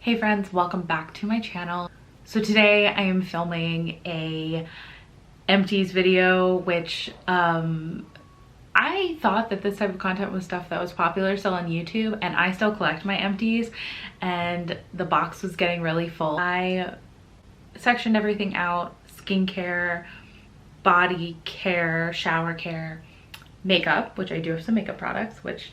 Hey friends, welcome back to my channel. So today I am filming a empties video, which I thought that this type of content was stuff that was popular still on YouTube, and I still collect my empties, and the box was getting really full. I sectioned everything out: skincare, body care, shower care, makeup, which I do have some makeup products, which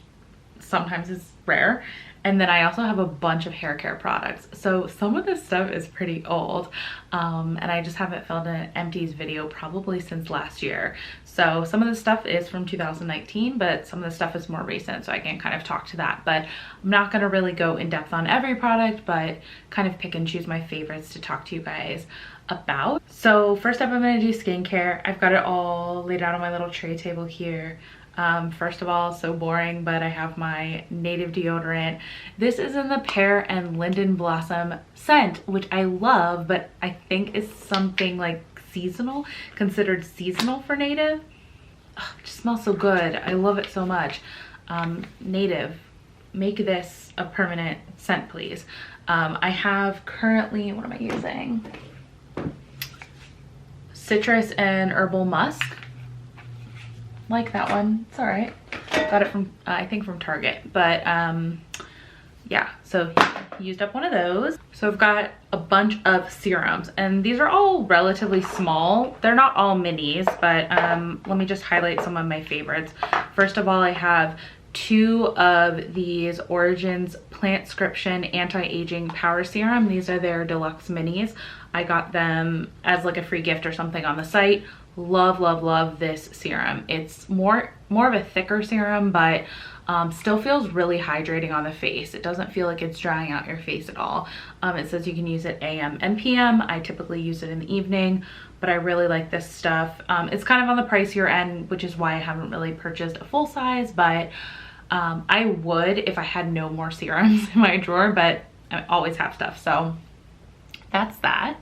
sometimes is rare. And then I also have a bunch of hair care products. So some of this stuff is pretty old, and I just haven't filmed an empties video probably since last year. So some of the stuff is from 2019, but some of the stuff is more recent, so I can kind of talk to that. But I'm not gonna really go in depth on every product, but kind of pick and choose my favorites to talk to you guys about. So first up, I'm gonna do skincare. I've got it all laid out on my little tray table here. First of all, so boring, but I have my Native deodorant. This is in the Pear and Linden Blossom scent, which I love, but I think is something like seasonal, considered seasonal for Native. Oh, it just smells so good. I love it so much. Native, make this a permanent scent, please. I have currently, what am I using? Citrus and Herbal Musk. Like that one, it's all right. Got it from I think from Target, but yeah, so used up one of those. So I've got a bunch of serums, and these are all relatively small. They're not all minis, but let me just highlight some of my favorites. First of all, I have two of these Origins Plantscription Anti-Aging Power Serum. These are their deluxe minis. I got them as like a free gift or something on the site. Love, love, love this serum. It's more of a thicker serum, but still feels really hydrating on the face. It doesn't feel like it's drying out your face at all. It says you can use it AM and PM. I typically use it in the evening, but I really like this stuff. It's kind of on the pricier end, which is why I haven't really purchased a full size, but I would if I had no more serums in my drawer, but I always have stuff, so that's that.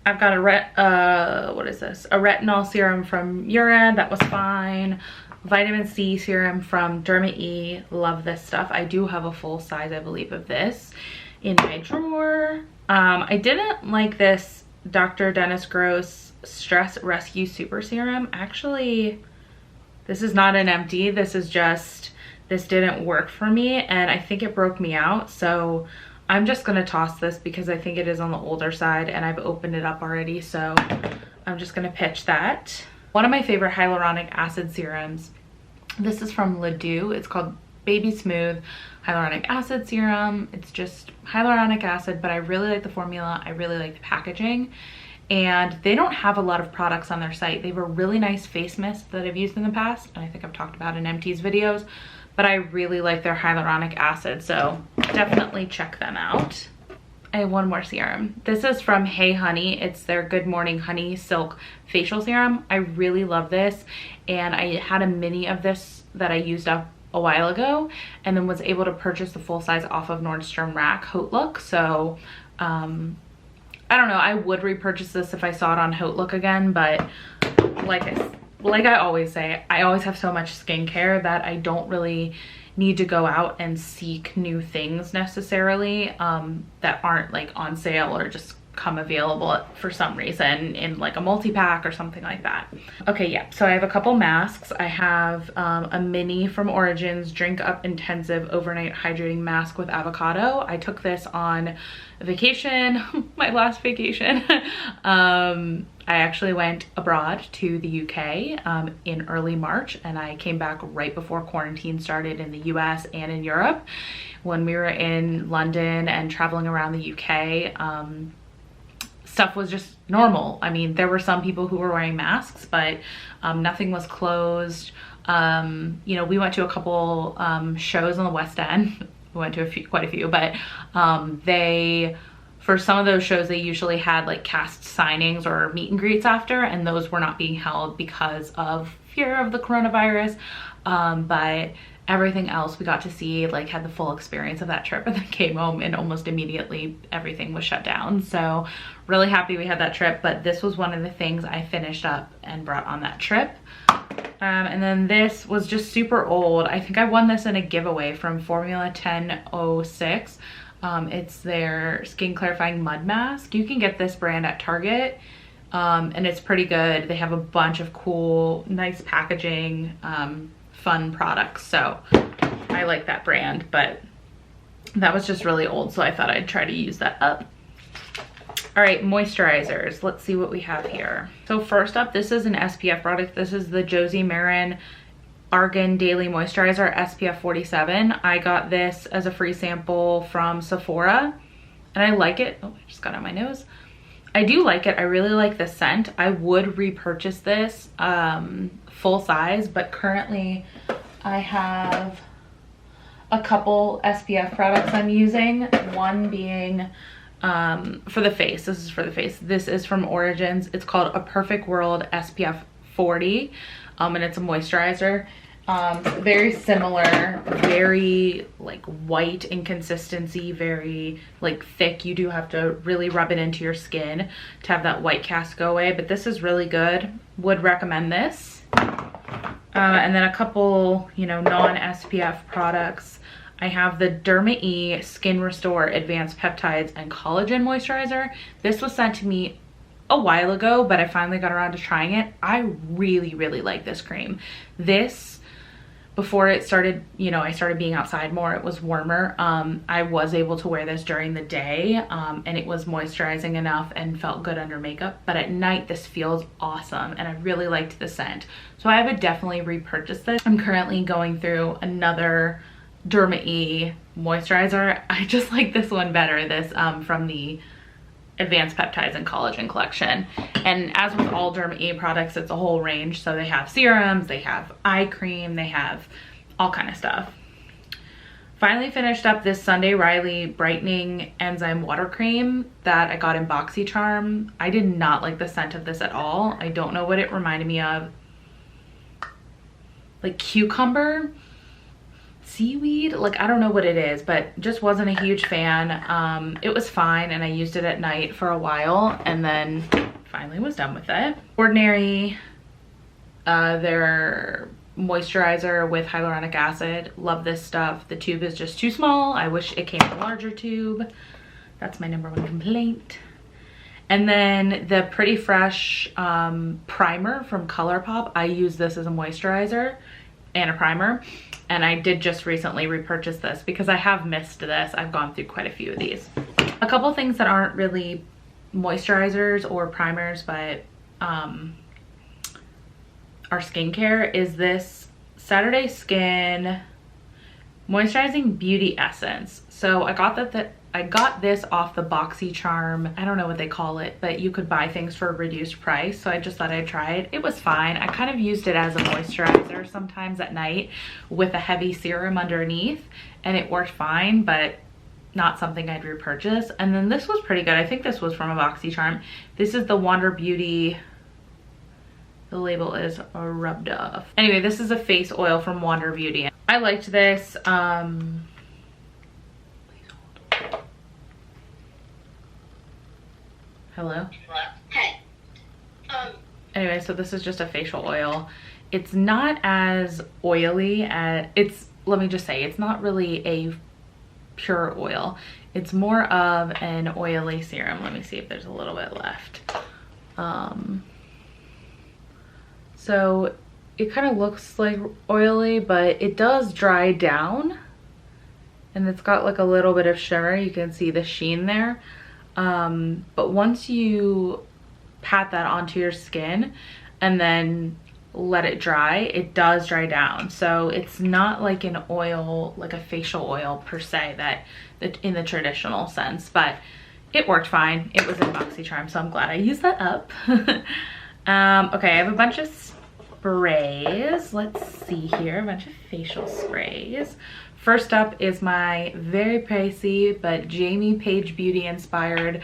I've got a what is this? A retinol serum from Murad, that was fine. Vitamin C serum from Derma E, love this stuff. I do have a full size, I believe, of this in my drawer. I didn't like this Dr. Dennis Gross Stress Rescue Super Serum. Actually, this is not an empty, this is just, this didn't work for me, and I think it broke me out, so I'm just gonna toss this because I think it is on the older side, and I've opened it up already, so I'm just gonna pitch that. One of my favorite hyaluronic acid serums, this is from Ledoux. It's called Baby Smooth Hyaluronic Acid Serum. It's just hyaluronic acid, but I really like the formula. I really like the packaging, and they don't have a lot of products on their site. They have a really nice face mist that I've used in the past, and I think I've talked about in empties videos, but I really like their hyaluronic acid, so definitely check them out. I have one more serum. This is from Hey Honey. It's their Good Morning Honey Silk Facial Serum. I really love this, and I had a mini of this that I used up a while ago, and then was able to purchase the full size off of Nordstrom Rack Haute Look, so I don't know, I would repurchase this if I saw it on Haute Look again, but like I always say, I always have so much skincare that I don't really need to go out and seek new things necessarily that aren't like on sale or just come available for some reason in like a multi-pack or something like that. Okay, yeah, so I have a couple masks. I have a mini from Origins Drink Up Intensive Overnight Hydrating Mask with Avocado. I took this on vacation, my last vacation. I actually went abroad to the UK in early March, and I came back right before quarantine started in the US and in Europe. When we were in London and traveling around the UK, stuff was just normal. I mean, there were some people who were wearing masks, but nothing was closed. You know, we went to a couple shows on the West End. We went to quite a few, but for some of those shows, they usually had like cast signings or meet and greets after, and those were not being held because of fear of the coronavirus. But everything else we got to see, like, had the full experience of that trip, and then came home and almost immediately everything was shut down. So really happy we had that trip, but this was one of the things I finished up and brought on that trip. And then this was just super old. I think I won this in a giveaway from Formula 1006. It's their Skin Clarifying Mud Mask. You can get this brand at Target, and it's pretty good. They have a bunch of cool, nice packaging, fun products. So I like that brand, but that was just really old, so I thought I'd try to use that up. All right, moisturizers. Let's see what we have here. So first up, this is an SPF product. This is the Josie Maran Argan Daily Moisturizer SPF 47. I got this as a free sample from Sephora, and I like it. Oh, I just got on my nose. I do like it. I really like the scent. I would repurchase this full size, but currently I have a couple SPF products I'm using. One being for the face. This is for the face. This is from Origins. It's called A Perfect World SPF 40, and it's a moisturizer. Very similar, very like white in consistency, very like thick. You do have to really rub it into your skin to have that white cast go away, but this is really good. Would recommend this. And then a couple, you know, non-SPF products. I have the Derma E Skin Restore Advanced Peptides and Collagen Moisturizer. This was sent to me a while ago, but I finally got around to trying it. I really, really like this cream. This, before it started, you know, I started being outside more, it was warmer. I was able to wear this during the day, and it was moisturizing enough and felt good under makeup, but at night this feels awesome, and I really liked the scent. So I would definitely repurchase this. I'm currently going through another Derma E moisturizer. I just like this one better, this from the Advanced Peptides and Collagen collection. And as with all Derma E products, it's a whole range. So they have serums, they have eye cream, they have all kind of stuff. Finally finished up this Sunday Riley Brightening Enzyme Water Cream that I got in BoxyCharm. I did not like the scent of this at all. I don't know what it reminded me of. Like cucumber? Seaweed? Like, I don't know what it is, but just wasn't a huge fan. It was fine, and I used it at night for a while, and then finally was done with it. Ordinary, their moisturizer with hyaluronic acid. Love this stuff. The tube is just too small. I wish it came in a larger tube. That's my number one complaint. And then the Pretty Fresh primer from ColourPop. I use this as a moisturizer and a primer. And I did just recently repurchase this because I have missed this. I've gone through quite a few of these. A couple things that aren't really moisturizers or primers, but are skincare, is this Saturday Skin Moisturizing Beauty Essence. So I got this off the BoxyCharm, I don't know what they call it, but you could buy things for a reduced price. So I just thought I'd try it. It was fine. I kind of used it as a moisturizer sometimes at night with a heavy serum underneath, and it worked fine, but not something I'd repurchase. And then this was pretty good. I think this was from a BoxyCharm. This is the Wander Beauty. The label is rubbed off. Anyway, this is a face oil from Wander Beauty. I liked this. Hello? Hey. Anyway, so this is just a facial oil. It's not as oily as, let me just say, it's not really a pure oil. It's more of an oily serum. Let me see if there's a little bit left. So it kind of looks like oily, but it does dry down. And it's got like a little bit of shimmer. You can see the sheen there. But once you pat that onto your skin and then let it dry, it does dry down. So it's not like an oil, like a facial oil per se, that in the traditional sense, but it worked fine. It was in BoxyCharm, so I'm glad I used that up. Okay, I have a bunch of sprays. Let's see here, a bunch of facial sprays. First up is my very pricey but Jamie Page Beauty inspired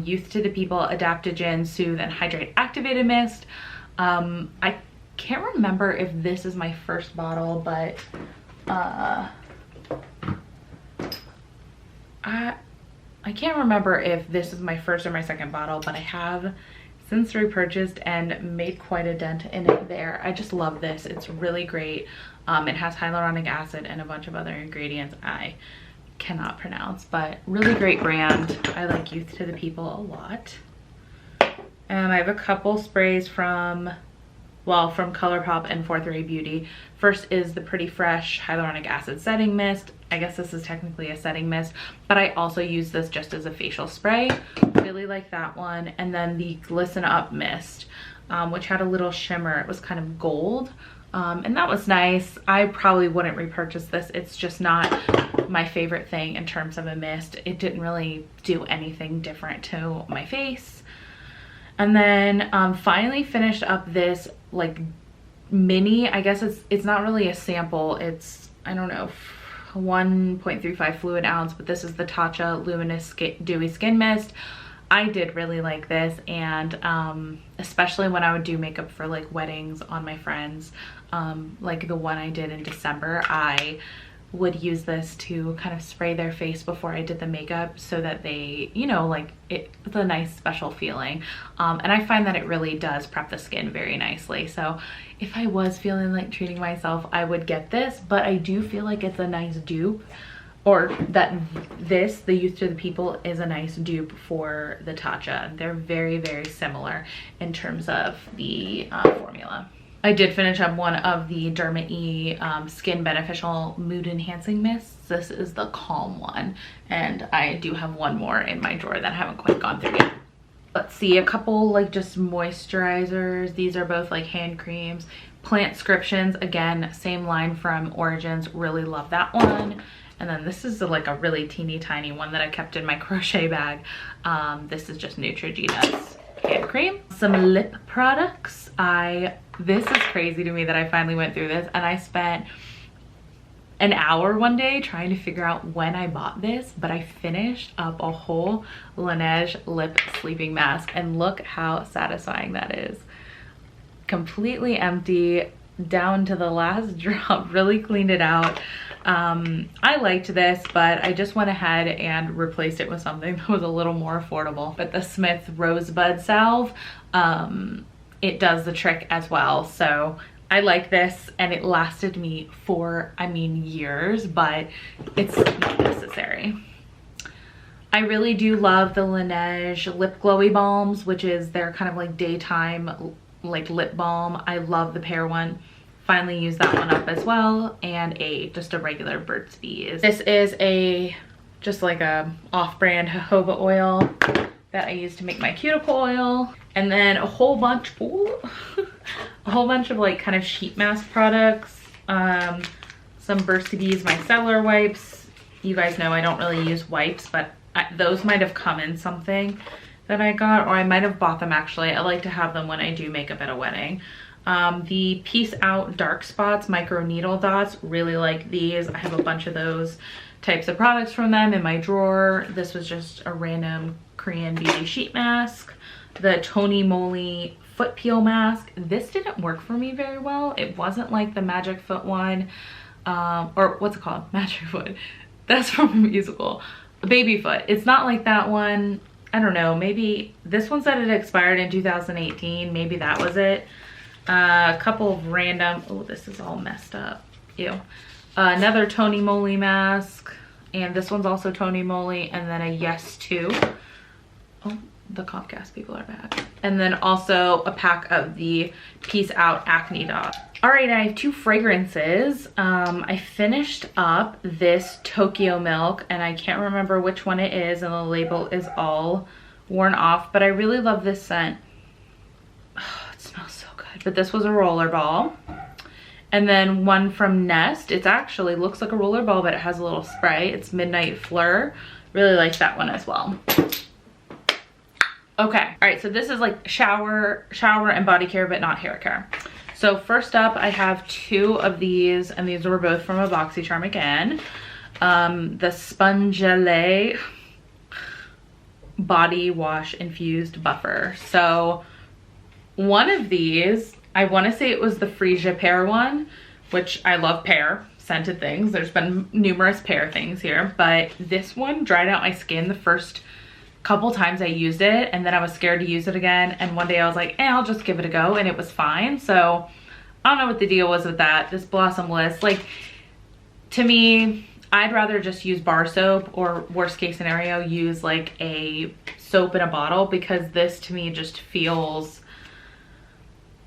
Youth to the People Adaptogen Soothe and Hydrate Activated Mist. I can't remember if this is my first bottle, but I can't remember if this is my first or my second bottle, but I have since repurchased and made quite a dent in it there. I just love this. It's really great. It has hyaluronic acid and a bunch of other ingredients. I cannot pronounce, but really great brand. I like Youth to the People a lot. And I have a couple sprays from, well, from ColourPop and 4th Ray Beauty. First is the Pretty Fresh Hyaluronic Acid Setting Mist. I guess this is technically a setting mist, but I also use this just as a facial spray. Really like that one. And then the Glisten Up Mist, which had a little shimmer. It was kind of gold. And that was nice. I probably wouldn't repurchase this. It's just not my favorite thing in terms of a mist. It didn't really do anything different to my face. And then finally finished up this like mini, I guess it's not really a sample. It's, I don't know, 1.35 fluid ounce, but this is the Tatcha Luminous Dewy Skin Mist. I did really like this, and especially when I would do makeup for like weddings on my friends, like the one I did in December, I would use this to kind of spray their face before I did the makeup so that they, you know, like it's a nice special feeling. And I find that it really does prep the skin very nicely. So if I was feeling like treating myself, I would get this, but I do feel like it's a nice dupe, or that this, the Youth to the People, is a nice dupe for the Tatcha. They're very, very similar in terms of the formula. I did finish up one of the Derma E Skin Beneficial Mood Enhancing Mists. This is the Calm one, and I do have one more in my drawer that I haven't quite gone through yet. Let's see, a couple like just moisturizers. These are both like hand creams. Plantscriptions, again, same line from Origins. Really love that one. And then this is like a really teeny tiny one that I kept in my crochet bag. This is just Neutrogena's hand cream. Some lip products. This is crazy to me that I finally went through this, and I spent an hour one day trying to figure out when I bought this, but I finished up a whole Laneige lip sleeping mask, and look how satisfying that is. Completely empty down to the last drop. Really cleaned it out. I liked this, but I just went ahead and replaced it with something that was a little more affordable. But the Smith Rosebud Salve, it does the trick as well. So I like this, and it lasted me for, I mean, years, but it's not necessary. I really do love the Laneige Lip Glowy Balms, which is their kind of like daytime like lip balm. I love the pear one. Finally used that one up as well, and just a regular Burt's Bees. This is just like a off-brand jojoba oil that I use to make my cuticle oil, and then a whole bunch of like kind of sheet mask products, some Burt's Bees micellar wipes. You guys know I don't really use wipes, but those might have come in something that I got, or I might have bought them actually. I like to have them when I do makeup at a wedding. The Peace Out Dark Spots Micro Needle Dots, really like these. I have a bunch of those types of products from them in my drawer. This was just a random Korean beauty sheet mask. The Tony Moly foot peel mask. This didn't work for me very well. It wasn't like the Magic Foot one, or what's it called? Magic Foot. That's from a musical. Baby Foot. It's not like that one. I don't know, maybe this one said it expired in 2018. Maybe that was it. A couple of random, oh, this is all messed up. Ew. Another Tony Moly mask, and this one's also Tony Moly, and then a Yes To. Oh, the cough gas people are back. And then also a pack of the Peace Out Acne Dot. All right, I have two fragrances. I finished up this Tokyo Milk, and I can't remember which one it is, and the label is all worn off, but I really love this scent. Oh, it smells so good. But this was a roller ball. And then one from Nest. It actually looks like a roller ball, but it has a little spray. It's Midnight Fleur. Really like that one as well. Okay, all right, so this is like shower and body care, but not hair care. So first up, I have two of these, and these were both from a BoxyCharm again. The Spongelé Body Wash Infused Buffer. So one of these, I want to say it was the Freesia pear one, which I love pear scented things. There's been numerous pear things here, but this one dried out my skin the first couple times I used it, and then I was scared to use it again, and one day I was like, I'll just give it a go, and it was fine. So I don't know what the deal was with that. This Blossom Bliss, like, to me, I'd rather just use bar soap, or worst case scenario, use like a soap in a bottle, because this to me just feels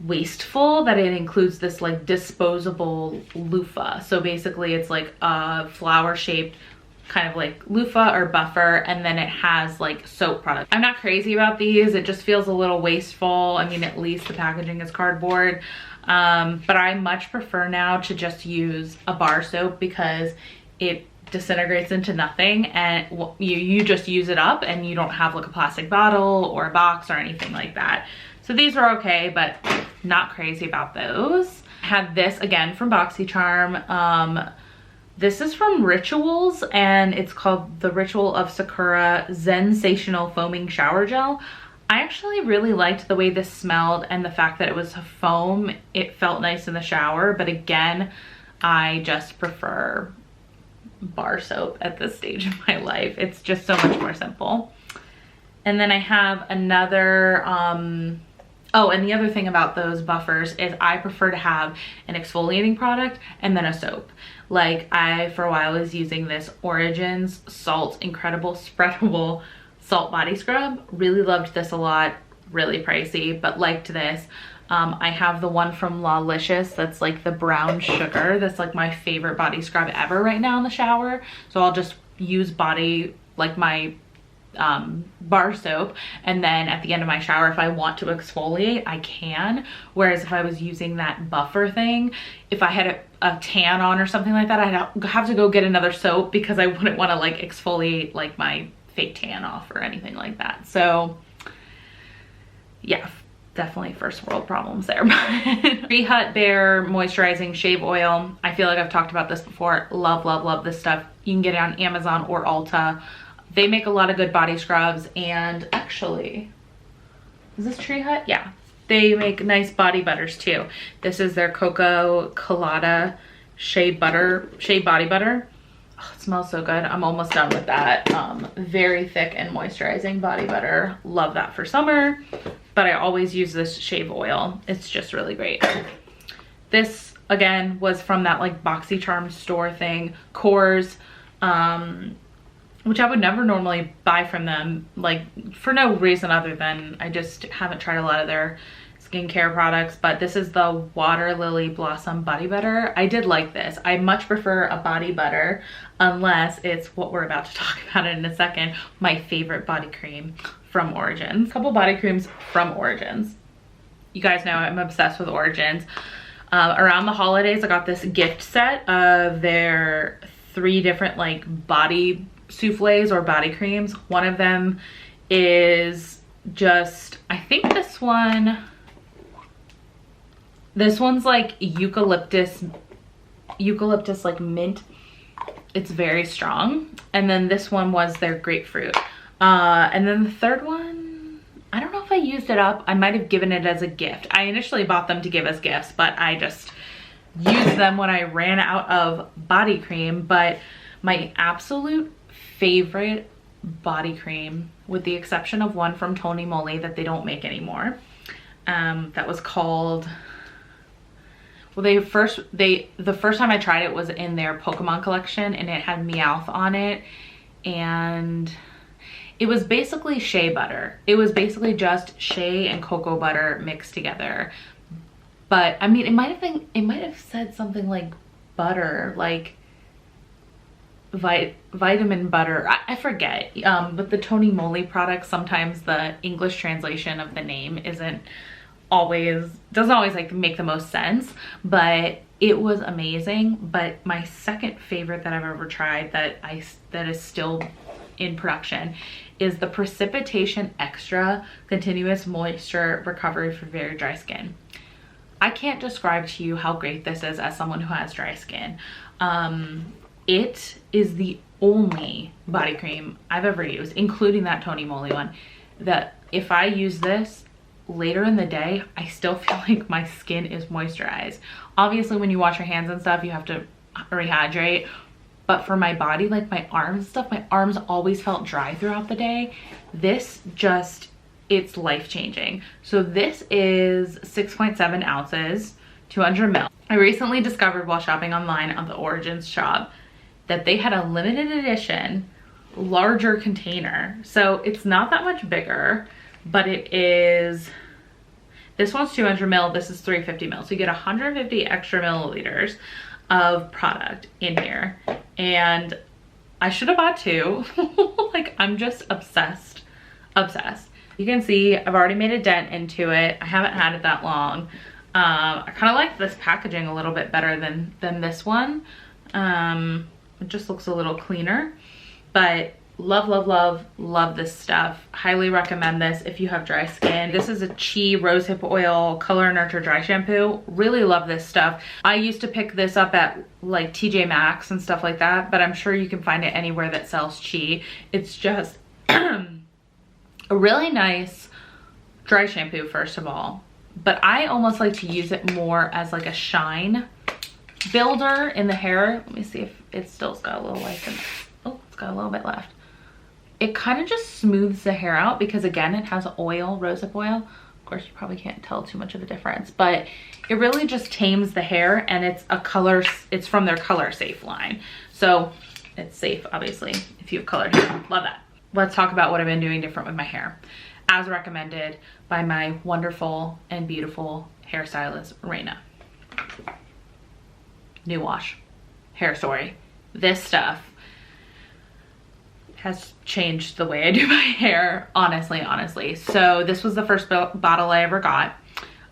wasteful that it includes this like disposable loofah. So basically it's like a flower shaped kind of like loofah or buffer, and then it has like soap product. I'm not crazy about these. It just feels a little wasteful. I mean, at least the packaging is cardboard. But I much prefer now to just use a bar soap, because it disintegrates into nothing, and you just use it up, and you don't have like a plastic bottle or a box or anything like that. So these are okay, but not crazy about those. I had this again from BoxyCharm. This is from Rituals, and it's called the Ritual of Sakura Sensational Foaming Shower Gel. I actually really liked the way this smelled, and the fact that it was a foam. It felt nice in the shower, but again, I just prefer bar soap at this stage of my life. It's just so much more simple. And then I have another, oh, and the other thing about those buffers is I prefer to have an exfoliating product and then a soap. Like I, for a while, was using this Origins Salt Incredible Spreadable Salt Body Scrub. Really loved this a lot, really pricey, but liked this. I have the one from Lawlicious that's like the brown sugar. That's like my favorite body scrub ever right now in the shower. So I'll just use like my bar soap, and then at the end of my shower, if I want to exfoliate, I can. Whereas if I was using that buffer thing, if I had a tan on or something like that, I'd have to go get another soap, because I wouldn't want to like exfoliate like my fake tan off or anything like that. So yeah, definitely first world problems there. Tree Hut Bare Moisturizing Shave Oil. I feel like I've talked about this before. Love, love, love this stuff. You can get it on Amazon or Ulta. They make a lot of good body scrubs, and actually, is this Tree Hut? Yeah. They make nice body butters too. This is their Cocoa Colada Shea Body Butter. Oh, it smells so good. I'm almost done with that. Very thick and moisturizing body butter. Love that for summer, but I always use this shave oil. It's just really great. This again was from that like BoxyCharm store thing, Kors, which I would never normally buy from them, like for no reason other than I just haven't tried a lot of their skincare products. But this is the Water Lily Blossom Body Butter. I did like this. I much prefer a body butter, unless it's what we're about to talk about in a second, my favorite body cream from Origins. A couple body creams from Origins. You guys know I'm obsessed with Origins. Around the holidays, I got this gift set of their 3 different like body souffles or body creams. One of them is just, I think this one's like eucalyptus like mint. It's very strong. And then this one was their grapefruit. And then the third one, I don't know if I used it up. I might have given it as a gift. I initially bought them to give as gifts, but I just used them when I ran out of body cream. But my absolute favorite body cream, with the exception of one from Tony Moly that they don't make anymore, that was called, well, the first time I tried it was in their Pokemon collection, and it had Meowth on it, and it was basically shea butter. It was basically just shea and cocoa butter mixed together. But I mean, it might have said something like butter, like vitamin butter. I forget. But the Tony Moly products, sometimes the English translation of the name doesn't always like make the most sense, but it was amazing. But my second favorite that I've ever tried that is still in production is the Precipitation Extra Continuous Moisture Recovery for Very Dry Skin. I can't describe to you how great this is as someone who has dry skin. It is the only body cream I've ever used, including that Tony Moly one, that if I use this later in the day, I still feel like my skin is moisturized. Obviously, when you wash your hands and stuff, you have to rehydrate. But for my body, like my arms and stuff, my arms always felt dry throughout the day. This just, it's life-changing. So this is 6.7 ounces, 200 ml. I recently discovered while shopping online on the Origins shop that they had a limited edition larger container. So it's not that much bigger, but it is, this one's 200 mil, this is 350 mil. So you get 150 extra milliliters of product in here. And I should have bought two. Like, I'm just obsessed. You can see I've already made a dent into it. I haven't had it that long. I kind of like this packaging a little bit better than this one. It just looks a little cleaner, but love this stuff. Highly recommend this if you have dry skin. This is a Chi Rosehip Oil Color Nurture Dry Shampoo. Really love this stuff. I used to pick this up at like TJ Maxx and stuff like that, but I'm sure you can find it anywhere that sells Chi. It's just a really nice dry shampoo, first of all, but I almost like to use it more as like a shine builder in the hair. Let me see if it still's got a little life in it. Oh, it's got a little bit left. It kind of just smooths the hair out because, again, it has oil, rosehip oil. Of course, you probably can't tell too much of a difference, but it really just tames the hair, and it's a color, it's from their Color Safe line. So it's safe, obviously, if you have colored hair. Love that. Let's talk about what I've been doing different with my hair, as recommended by my wonderful and beautiful hairstylist, Raina. New Wash, Hair Story. This stuff has changed the way I do my hair, honestly. So this was the first bottle I ever got.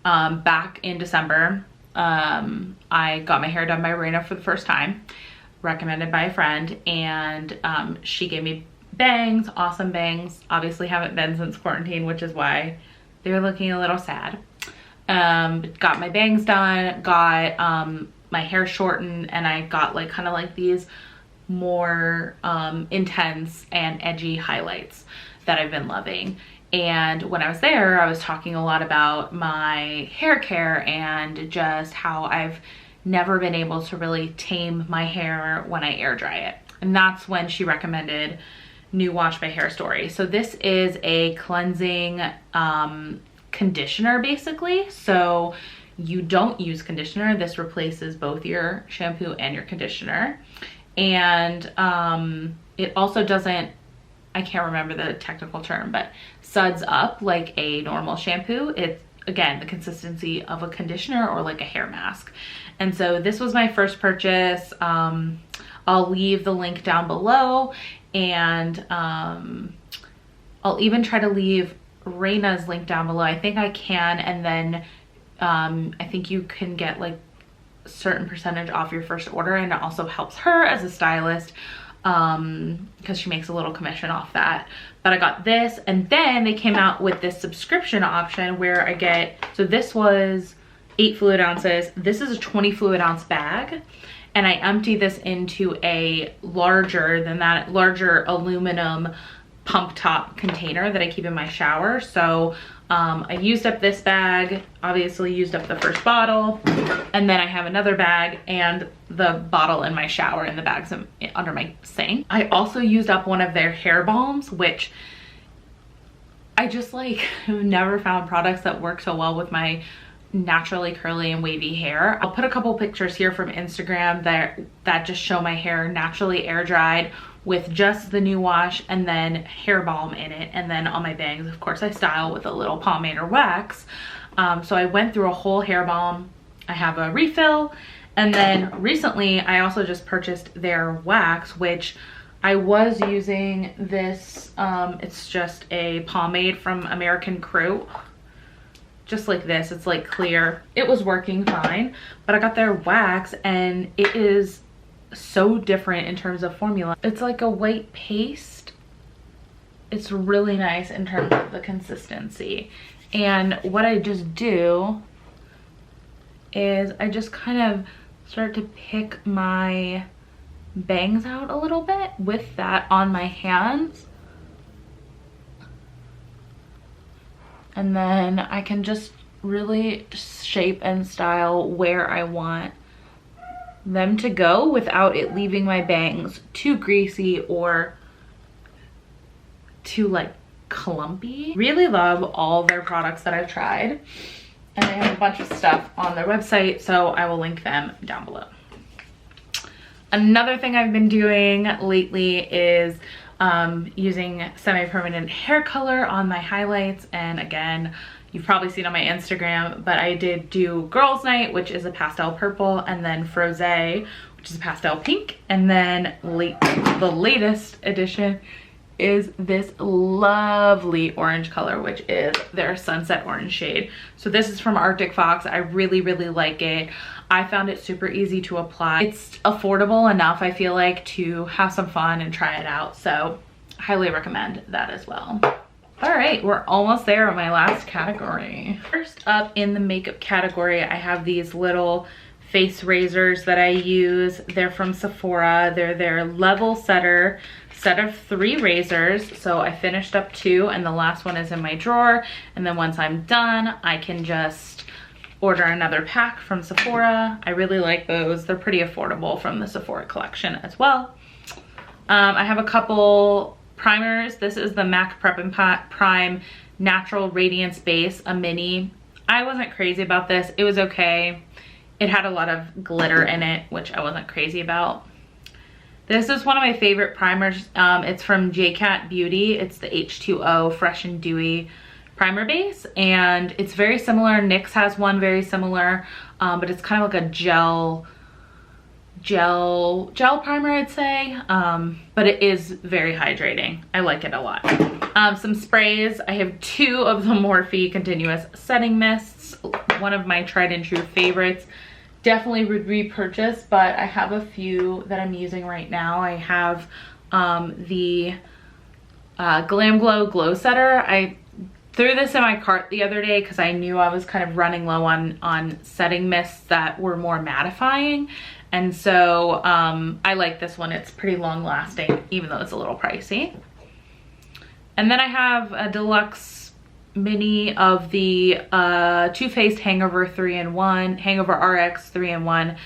Back in December, I got my hair done by Raina for the first time, recommended by a friend, and she gave me bangs, awesome bangs. Obviously haven't been since quarantine, which is why they're looking a little sad. Got my bangs done, got my hair shortened, and I got like kind of like these more intense and edgy highlights that I've been loving. And when I was there, I was talking a lot about my hair care and just how I've never been able to really tame my hair when I air dry it. And that's when she recommended New Wash by Hair Story. So this is a cleansing conditioner, basically. So you don't use conditioner. This replaces both your shampoo and your conditioner. And it also doesn't, I can't remember the technical term, but suds up like a normal shampoo. It's, again, the consistency of a conditioner or like a hair mask. And so this was my first purchase. I'll leave the link down below, and I'll even try to leave Raina's link down below. I think I can, and then I think you can get like a certain percentage off your first order, and it also helps her as a stylist because she makes a little commission off that. But I got this, and then they came out with this subscription option where I get, so this was 8 fluid ounces. This is a 20 fluid ounce bag, and I empty this into a larger than that, larger aluminum pump top container that I keep in my shower. So I used up this bag, obviously used up the first bottle, and then I have another bag and the bottle in my shower, and the bag's under my sink. I also used up one of their hair balms, which I just like have never found products that work so well with my naturally curly and wavy hair. I'll put a couple pictures here from Instagram that just show my hair naturally air dried with just the New Wash and then hair balm in it. And then on my bangs, of course, I style with a little pomade or wax. So I went through a whole hair balm. I have a refill. And then recently I also just purchased their wax, which I was using this. It's just a pomade from American Crew. Just like this, it's like clear. It was working fine, but I got their wax and it is so different in terms of formula. It's like a white paste. It's really nice in terms of the consistency. And what I just do is I just kind of start to pick my bangs out a little bit with that on my hands. And then I can just really shape and style where I want them to go without it leaving my bangs too greasy or too like clumpy. Really love all their products that I've tried, and they have a bunch of stuff on their website, so I will link them down below. Another thing I've been doing lately is using semi-permanent hair color on my highlights. And again, you've probably seen on my Instagram, but I did do Girls Night, which is a pastel purple, and then Frosé, which is a pastel pink. And then the latest addition is this lovely orange color, which is their sunset orange shade. So this is from Arctic Fox. I really, really like it. I found it super easy to apply. It's affordable enough, I feel like, to have some fun and try it out. So highly recommend that as well. All right, we're almost there on my last category. First up in the makeup category, I have these little face razors that I use. They're from Sephora. They're their Level Setter set of 3 razors. So I finished up 2 and the last one is in my drawer. And then once I'm done, I can just order another pack from Sephora. I really like those. They're pretty affordable from the Sephora collection as well. I have a couple primers. This is the MAC Prep and Prime Natural Radiance Base, a mini. I wasn't crazy about this. It was okay. It had a lot of glitter in it, which I wasn't crazy about. This is one of my favorite primers. It's from JCat Beauty. It's the H2O Fresh and Dewy primer base, and it's very similar. NYX has one very similar, but it's kind of like a gel primer, I'd say, but it is very hydrating. I like it a lot. Some sprays. I have 2 of the Morphe Continuous Setting Mists, one of my tried and true favorites. Definitely would repurchase, but I have a few that I'm using right now. I have the Glam Glow Glow Setter. I threw this in my cart the other day because I knew I was kind of running low on setting mists that were more mattifying. And so I like this one. It's pretty long lasting, even though it's a little pricey. And then I have a deluxe mini of the Too Faced Hangover 3-in-1, Hangover RX 3-in-1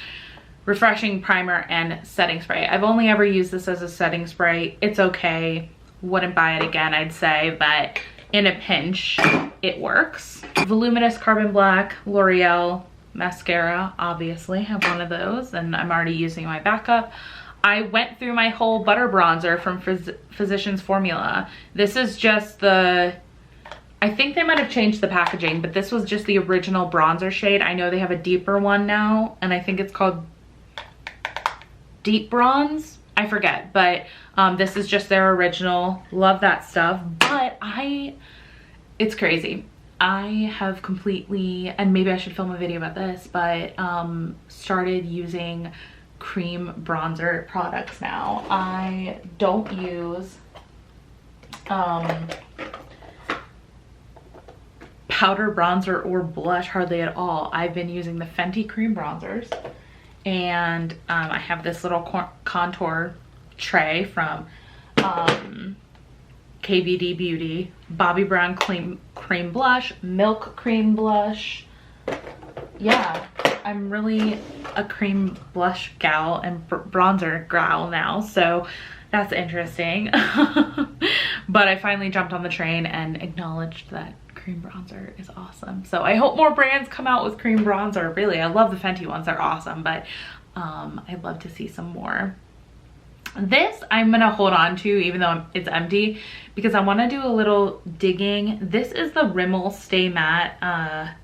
refreshing primer and setting spray. I've only ever used this as a setting spray. It's okay. Wouldn't buy it again, I'd say, but in a pinch, it works. Voluminous Carbon Black L'Oreal mascara, obviously, have one of those, and I'm already using my backup. I went through my whole butter bronzer from Physicians Formula. This is just the, I think they might have changed the packaging, but this was just the original bronzer shade. I know they have a deeper one now, and I think it's called Deep Bronze. I forget, but this is just their original. Love that stuff, but it's crazy. I have completely, and maybe I should film a video about this, but started using cream bronzer products now. I don't use powder bronzer or blush hardly at all. I've been using the Fenty cream bronzers, and I have this little contour tray from KVD Beauty, Bobbi Brown cream blush, milk cream blush. Yeah, I'm really a cream blush gal and bronzer gal now, so that's interesting. But I finally jumped on the train and acknowledged that cream bronzer is awesome. So I hope more brands come out with cream bronzer. Really, I love the Fenty ones, they're awesome, but I'd love to see some more. This I'm gonna hold on to even though it's empty because I want to do a little digging. This is the Rimmel Stay Matte,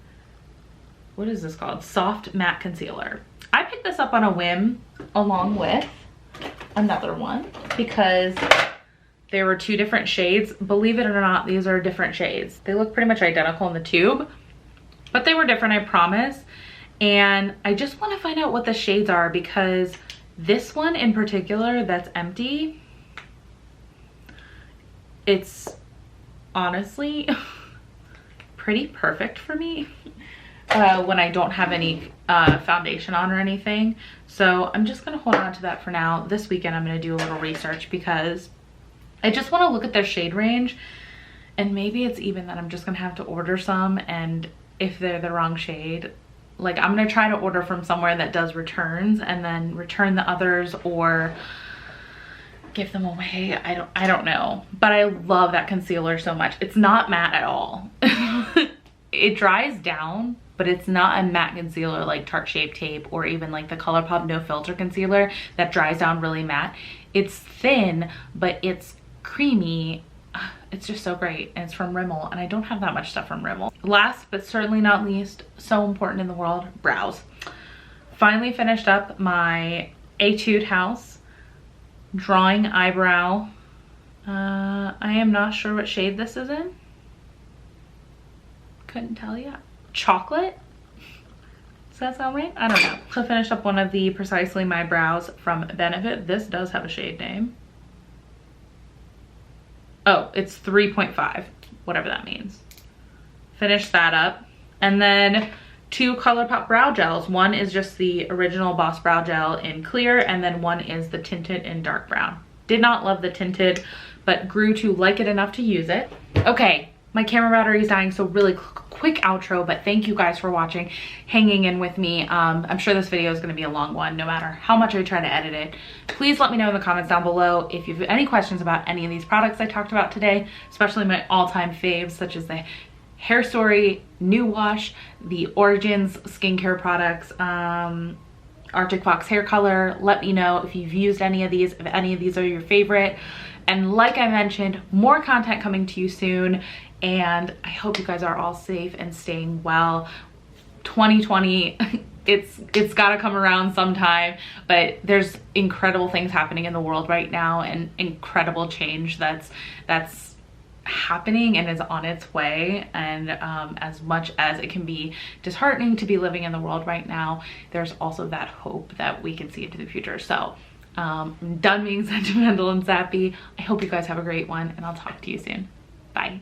what is this called? Soft Matte Concealer. I picked this up on a whim along with another one because there were 2 different shades. Believe it or not, these are different shades. They look pretty much identical in the tube, but they were different, I promise. And I just want to find out what the shades are because this one in particular that's empty, it's honestly pretty perfect for me when I don't have any foundation on or anything. So I'm just gonna hold on to that for now. This weekend I'm gonna do a little research because I just want to look at their shade range, and maybe it's even that I'm just gonna have to order some, and if they're the wrong shade, like I'm gonna try to order from somewhere that does returns and then return the others or give them away. I don't know, but I love that concealer so much. It's not matte at all. it dries down, but it's not a matte concealer like Tarte Shape Tape or even like the ColourPop No Filter concealer that dries down really matte. It's thin, but it's creamy. It's just so great, and it's from Rimmel, and I don't have that much stuff from Rimmel. Last but certainly not least, so important in the world, brows. Finally finished up my Etude House drawing eyebrow. I am not sure what shade this is in. Couldn't tell you. Chocolate? Does that sound right? I don't know. So I finished up one of the Precisely My brows from Benefit. This does have a shade name. Oh, it's 3.5, whatever that means. Finished that up. And then 2 ColourPop brow gels. One is just the original Boss Brow Gel in clear, and then one is the tinted in dark brown. Did not love the tinted, but grew to like it enough to use it. Okay, my camera battery is dying, so really quick outro, but thank you guys for watching, hanging in with me. I'm sure this video is going to be a long one, no matter how much I try to edit it. Please let me know in the comments down below if you have any questions about any of these products I talked about today, especially my all-time faves, such as the Hair Story New Wash, the Origins skincare products, Arctic Fox hair color. Let me know if you've used any of these, if any of these are your favorite. And like I mentioned, more content coming to you soon, and I hope you guys are all safe and staying well. 2020, it's got to come around sometime, but there's incredible things happening in the world right now, and incredible change that's happening and is on its way. And as much as it can be disheartening to be living in the world right now, there's also that hope that we can see into the future. So I'm done being sentimental and sappy. I hope you guys have a great one, and I'll talk to you soon. Bye.